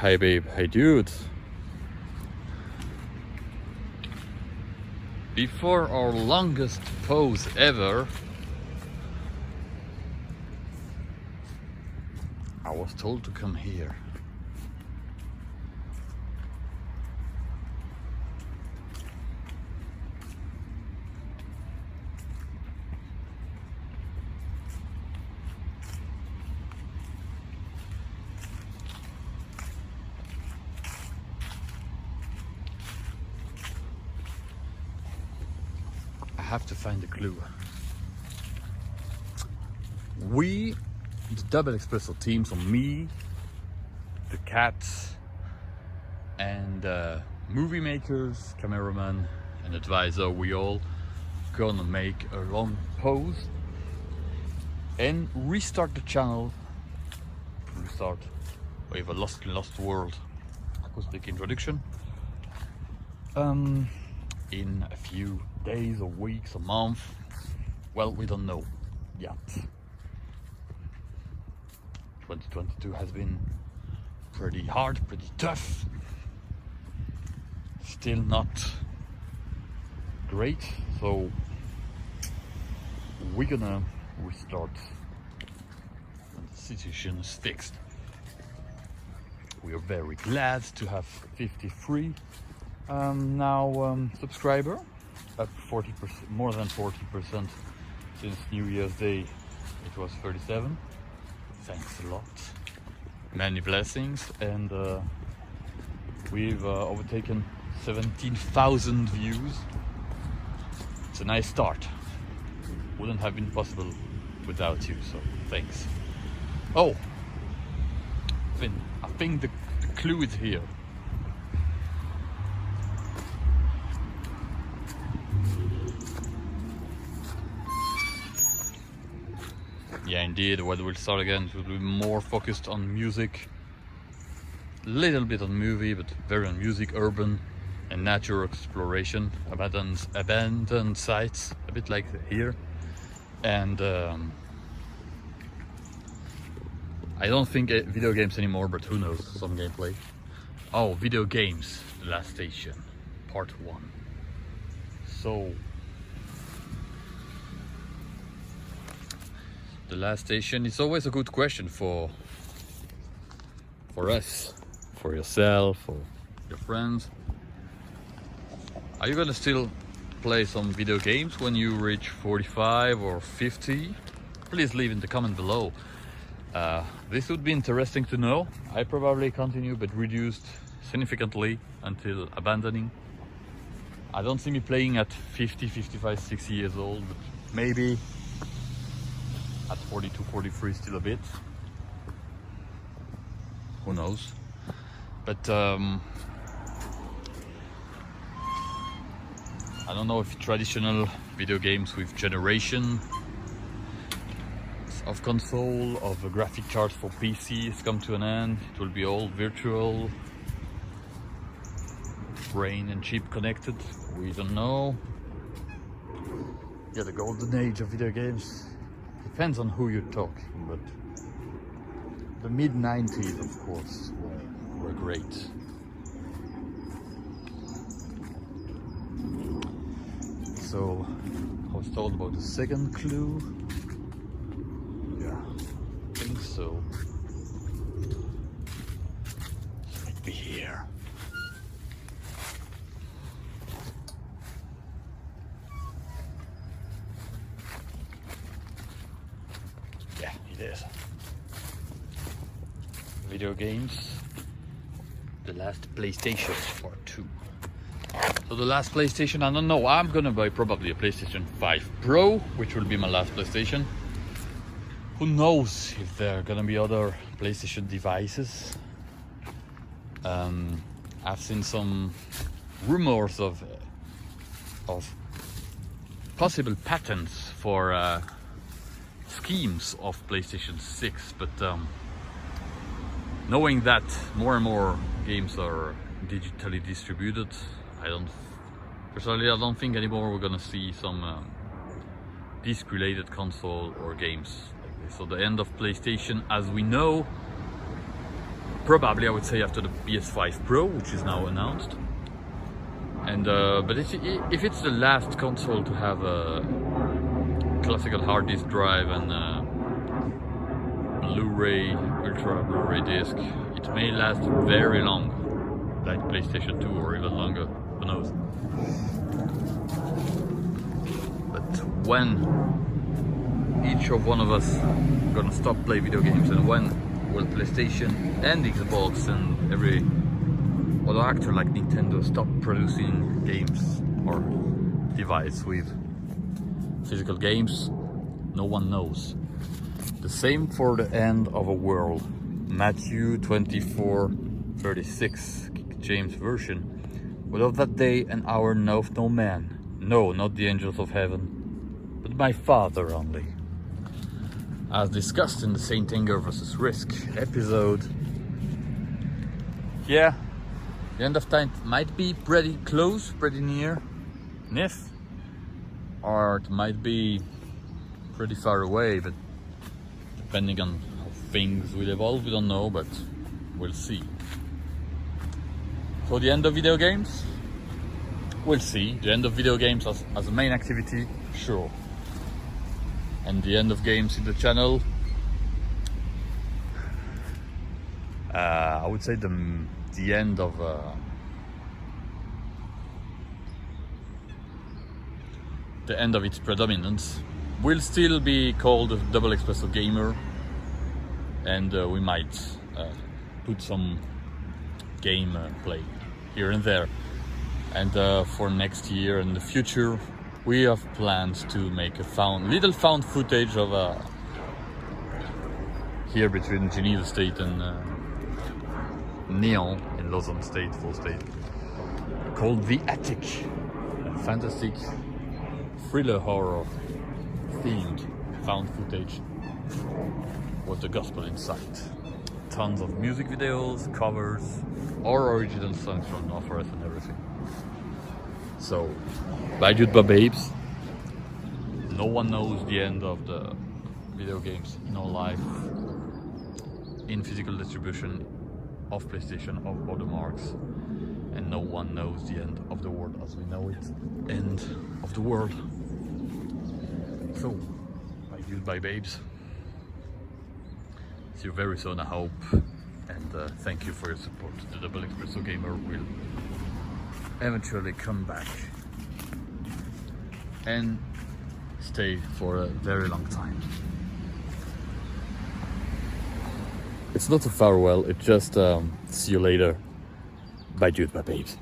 Hey babe, hey dude. Before our longest pause ever, I was told to come here. I have to find a clue. We, the Double Espresso team, so me, the cats, and movie makers, cameraman, and advisor, we all gonna make a long pause and restart the channel. Restart with a lost world acoustic introduction. In a few days or weeks or month. Well, we don't know yet. 2022 has been pretty hard, pretty tough. Still not great, so we're gonna restart when the situation is fixed. We are very glad to have 53 now subscriber, up 40%, more than 40% since New Year's Day. It was 37. Thanks a lot, many blessings, and we've overtaken 17,000 views. It's a nice start. Wouldn't have been possible without you, so thanks. Oh, Finn, I think the clue is here. Yeah, indeed, weather will start again. It will be more focused on music, a little bit on movie, but very on music, urban and nature exploration, abandoned sites, a bit like here. And I don't think video games anymore, but who knows, some gameplay. Oh, video games, The Last Station, part 1. So, The Last Station is always a good question for us, for yourself, for your friends. Are you gonna still play some video games when you reach 45 or 50? Please leave in the comment below. This would be interesting to know. I probably continue, but reduced significantly until abandoning. I don't see me playing at 50, 55, 60 years old, but maybe at 42, 43 still a bit. Who knows? But I don't know if traditional video games with generation of console, of a graphic card for PCs come to an end. It will be all virtual, brain and chip connected. We don't know. Yeah, the golden age of video games. Depends on who you're talking, but the mid-90s, of course, were great. So, I was told about the second clue. Yeah, I think so. It might be here. Yeah, it is. Video games. The Last PlayStation part 2. So the last PlayStation, I don't know, I'm gonna buy probably a PlayStation 5 Pro, which will be my last PlayStation. Who knows if there are gonna be other PlayStation devices. I've seen some rumors of possible patents for schemes of PlayStation 6, but knowing that more and more games are digitally distributed, personally, I don't think anymore we're gonna see some disc-related console or games like this. So the end of PlayStation as we know probably I would say after the PS5 Pro, which is now announced. And but if it's the last console to have a classical hard disk drive and Blu-ray, ultra Blu-ray disc, it may last very long, like PlayStation 2 or even longer, who knows. But when each of one of us gonna stop play video games, and when will PlayStation and Xbox and every other actor like Nintendo stop producing games or device with physical games, no one knows. The same for the end of a world. Matthew 24:36, King James Version. But of that day and hour knoweth no man, no, not the angels of heaven, but my Father only. As discussed in the Saint Anger vs. Risk episode, yeah, the end of time might be pretty close, pretty near, or it might be pretty far away, but depending on how things will evolve, we don't know, but we'll see. So the end of video games? We'll see. The end of video games as a main activity? Sure. And the end of games in the channel? I would say the end of its predominance. Will still be called a double espresso gamer, and we might put some game play here and there. And for next year and the future, we have plans to make a little found footage of here between Geneva State and Nyon in Lausanne State, full state, called The Attic, a fantastic thriller horror themed found footage with the gospel in sight. Tons of music videos, covers, or original songs from Northwest and everything. So, bientôt babes. No one knows the end of the video games in our life, in physical distribution of PlayStation, of other marks, and no one knows the end of the world as we know it. End of the world. So, bye babes. See you very soon, I hope, and thank you for your support. The Double Espresso Gamer will eventually come back and stay for a very long time. It's not a farewell, it's just see you later. Bye dude, bye babes.